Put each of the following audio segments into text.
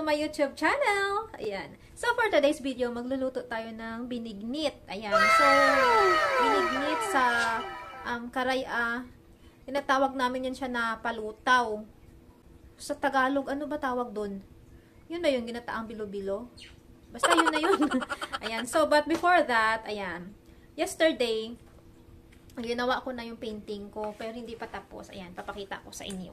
my YouTube channel! Ayan. So, for today's video, magluluto tayo ng binignit. Ayan. So, binignit sa karaya. Tinatawag namin yan siya na palutaw. Sa Tagalog, ano ba tawag dun? Yun na yung ginataang bilo-bilo. Basta yun na yun. Ayan. So, but before that, ayan. Yesterday, ginawa ko na yung painting ko, pero hindi pa tapos. Ayan, papakita ko sa inyo.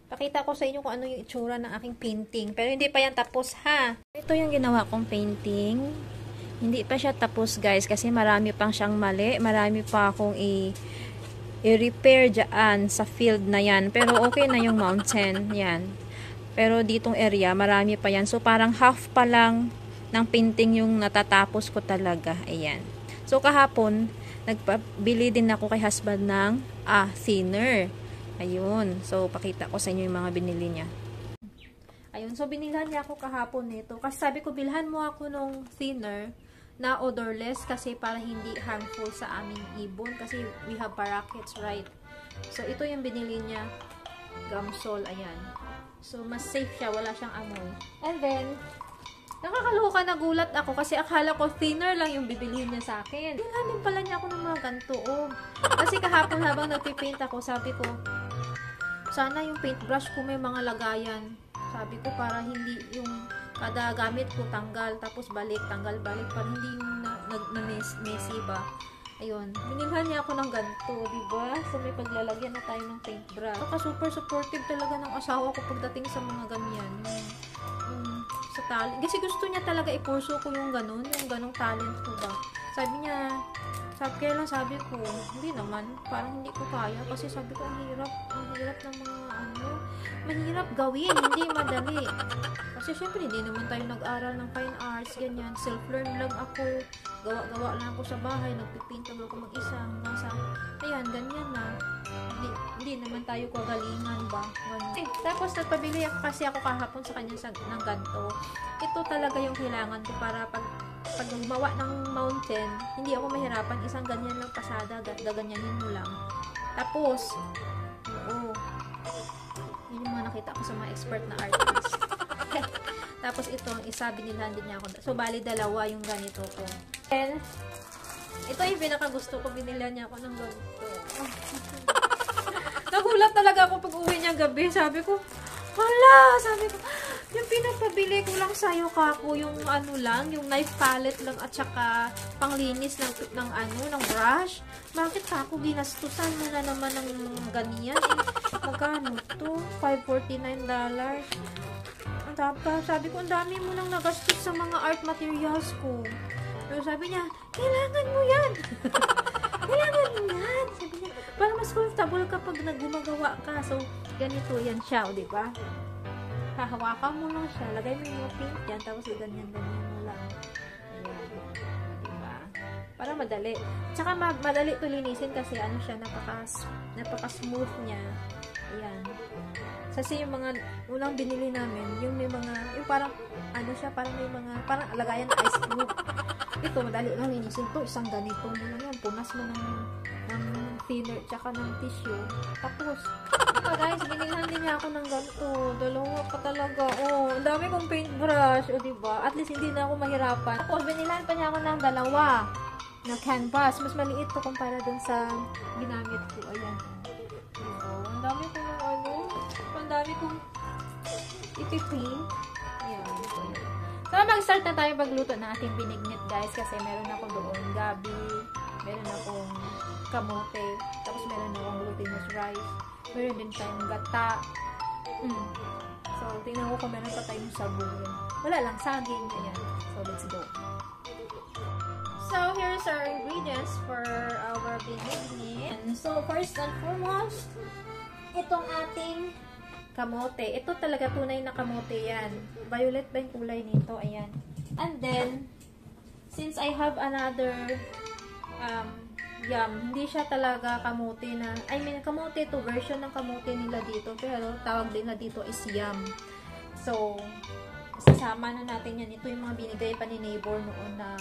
Pakita ko sa inyo kung ano yung itsura ng aking painting. Pero hindi pa yan tapos, ha? Ito yung ginawa kong painting. Hindi pa siya tapos, guys, kasi marami pang siyang mali. Marami pa akong i-repair dyan sa field na yan. Pero okay na yung mountain. Yan. Pero ditong area, marami pa yan. So, parang half pa lang ng painting yung natatapos ko talaga. Ayan. So, kahapon, nagpabili din ako kay husband ng thinner. Ayun. So, pakita ko sa inyo yung mga binili niya. Ayun. So, binilhan niya ako kahapon nito. Kasi sabi ko, bilhan mo ako nung thinner na odorless kasi para hindi harmful sa aming ibon. Kasi we have parakeets, right? So, ito yung binili niya. Gamsol. Ayan. So, mas safe siya. Wala siyang amoy. And then, nakakaluka, nagulat ako kasi akala ko thinner lang yung bibilihin niya sa akin. Bilhan din pala niya ako ng mga ganito. Oh. Kasi kahapon habang nagpipaint ako, sabi ko, sana yung paintbrush ko may mga lagayan. Sabi ko para hindi yung kada gamit ko tanggal, tapos balik, tanggal, balik, para hindi yung messy ba. Ayun, binilhan niya ako ng ganito, diba? So may paglalagyan na tayo ng paintbrush. Saka super supportive talaga ng asawa ko pagdating sa mga ganyan. Sa talent. Kasi gusto niya talaga ipurso ko yung ganong talent ko ba. Sabi ko, hindi naman, parang hindi ko kaya. Kasi sabi ko, ang hirap ng mga mahirap gawin, hindi madali. Kasi syempre, hindi naman tayo nag-aral ng fine arts, ganyan. Self-learn lang ako, gawa-gawa lang ako sa bahay, nagpipaint lang ako mag-isa, ayan, ganyan na. Hindi naman tayo kagalingan ba? Tapos, nagpabili kasi ako kahapon sa kanya ng ganito. Ito talaga yung kailangan ko para pag gumawa ng mountain, hindi ako mahirapan. Isang ganyan lang pasada, gaganyanin mo lang. Tapos, yun yung mga nakita ko sa mga expert na artist. Tapos ito, ang isa, binilhan din niya ako. So, bali dalawa yung ganito ko. And, ito yung pinakagusto ko, binilhan niya ako ng ganito. Nagulat talaga ako pag uwi niya gabi. Sabi ko, yung pinapabili ko lang sa'yo, Kako, yung yung knife palette lang at saka panglinis ng brush. Bakit, Kako, ginastusan mo na naman ng ganyan? Magkano to? $549. Sabi ko, ang dami mo nang nagastos sa mga art materials ko. Pero sabi niya, kailangan mo yan. Kailangan mo yan. Sabi niya, para mas comfortable kapag nagumagawa ka. So, ganito yan siya, o diba? Hahawakan mo lang siya. Lagay mo yung paint yan. Tapos ganyan-ganyan mo lang. Ayan. Diba? Para madali. Tsaka madali ito linisin kasi ano siya, napaka-smooth niya. Ayan. Kasi yung mga unang binili namin, yung may mga, yung parang, parang may mga, parang lagayan ng ice cube. Ito, madali lang linisin to. Isang ganito mo lang yan. Punas mo ng thinner, tsaka ng tissue. Tapos, ito guys, binilhan din niya ako ng ganito. Dalawa pa talaga. Oh, ang dami kong paintbrush. O, diba? At least hindi na ako mahirapan. Tapos, binilhan pa niya ako ng dalawa na canvas. Mas maliit to kumpara dun sa ginamit ko. Ayan. Ang dami kong ang dami kong ipipaint. Ayan. So, mag-start na tayo magluto ng ating binignit, guys. Kasi meron ako doon gabi, meron akong kamote, tapos meron akong glutinous rice, meron din tayong gata. So, tingnan ko kung meron pa tayong sabon. Wala lang, saging. Ayan. So, let's go. So, here's our ingredients for our binignit. So, first and foremost, itong ating kamote. Ito talaga tunay na kamote yan. Violet ba yung kulay nito? Ayan. And then, since I have another yam, hindi siya talaga kamote na, kamote to, version ng kamote nila dito. Pero, tawag nila dito is yam. So, sasama na natin yan. Ito yung mga binigay pa ni neighbor noon na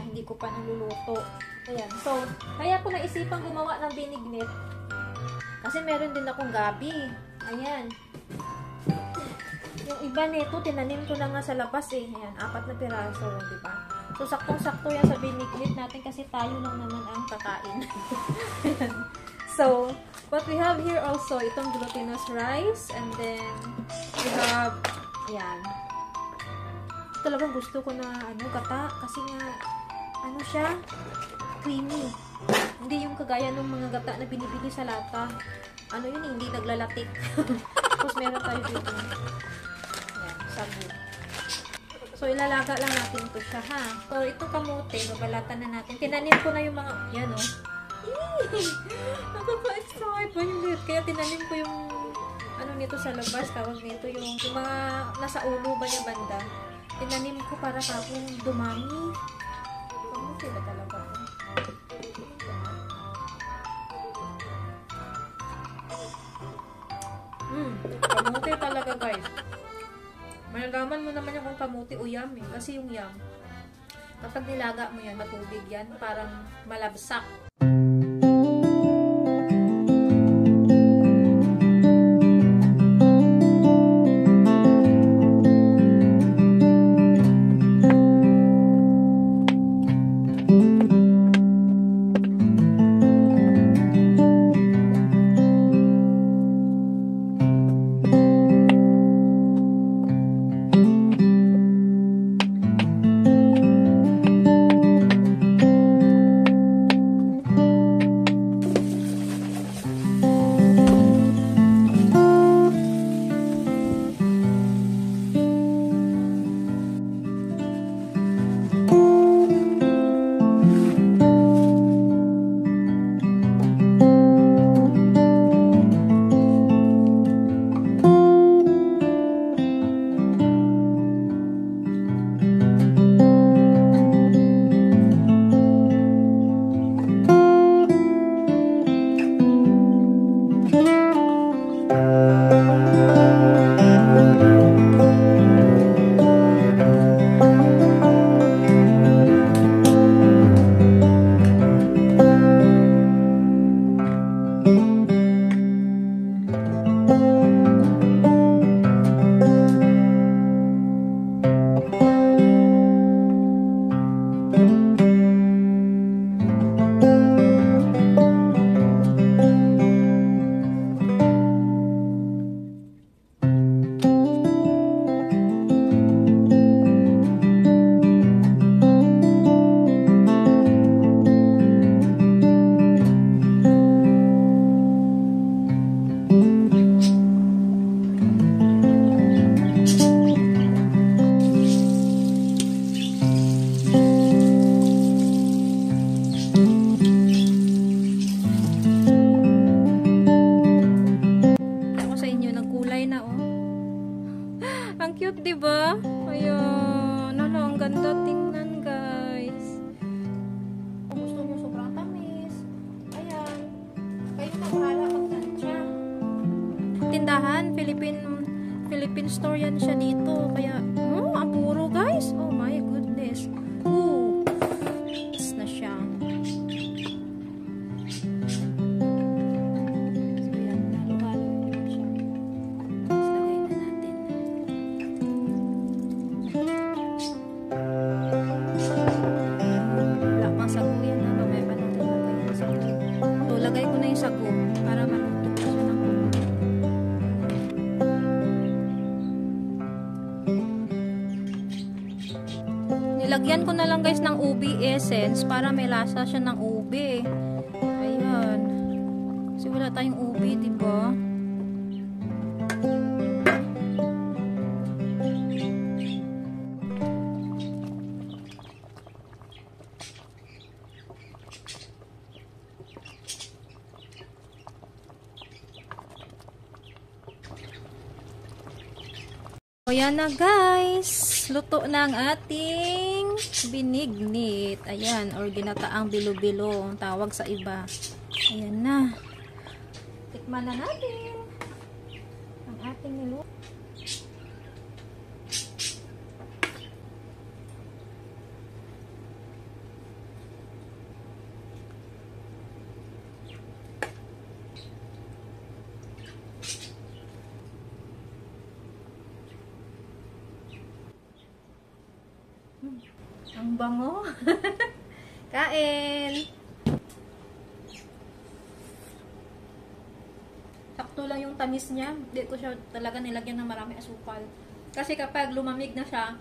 hindi ko pa naluluto. Ayan. So, kaya ko naisipang gumawa ng binignit. Kasi meron din akong gabi. Ayan. Yung iba nito, tinanim ko na nga sa labas eh. Ayan, 4 na piraso, di ba? So, saktong-sakto yan sa binignit natin kasi tayo lang naman ang kakain. Ayan. So, what we have here also, itong glutinous rice. And then, we have, ayan. Talagang gusto ko na, gata. Kasi nga, siya? Creamy. Hindi yung kagaya ng mga gata na binibili sa lata. Hindi naglalatik. Tapos meron tayo dito. Ayan, sabu. So, ilalaga lang natin ito siya, ha? So, ito kamote, babalatan na natin. Tinanim ko na yung mga, yan, oh. Nakaka-excite. Kaya tinanim ko yung, nito sa labas, tawag nito, yung mga nasa ulo ba niya banda. Tinanim ko para kapong dumami. Kamote ba talaga? Kamuti talaga, guys. Malalaman mo naman yung kung kamuti o yam eh. Kasi yung yam, kapag nilaga mo yan, matubig yan, parang malabsak. Ang cute, diba? Ayan. Ang ganda tingnan, guys. Kung gusto nyo sobrang tamis, ayan. Kayo na bahala magtansya. Tindahan, Philippine store yan siya dito. Kaya, ang puro, guys. Oh my goodness. Ooh. Yes na siya. Lagay ko na yung sago para maluto pa siya ng kulo. Nilagyan ko na lang, guys, ng ubi essence para may lasa siya ng ubi. Ayan. Kasi wala tayong ubi, diba? O yan na, guys, luto na ang ating binignit. Ayan, or ginataang bilo-bilo ang tawag sa iba. Ayan na. Tikman na natin ang ating niluto. Ang bango. Kain! Sakto lang yung tamis niya. Hindi ko siya talaga nilagyan ng marami asukal. Kasi kapag lumamig na siya,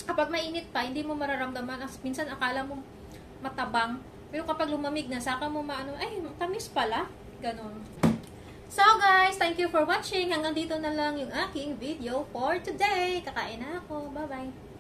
kapag mainit pa, hindi mo mararamdaman. Minsan akala mo matabang. Pero kapag lumamig na, saka mo maano, ay, tamis pala. Ganon. So guys, thank you for watching. Hanggang dito na lang yung aking video for today. Kakain na ako. Bye-bye.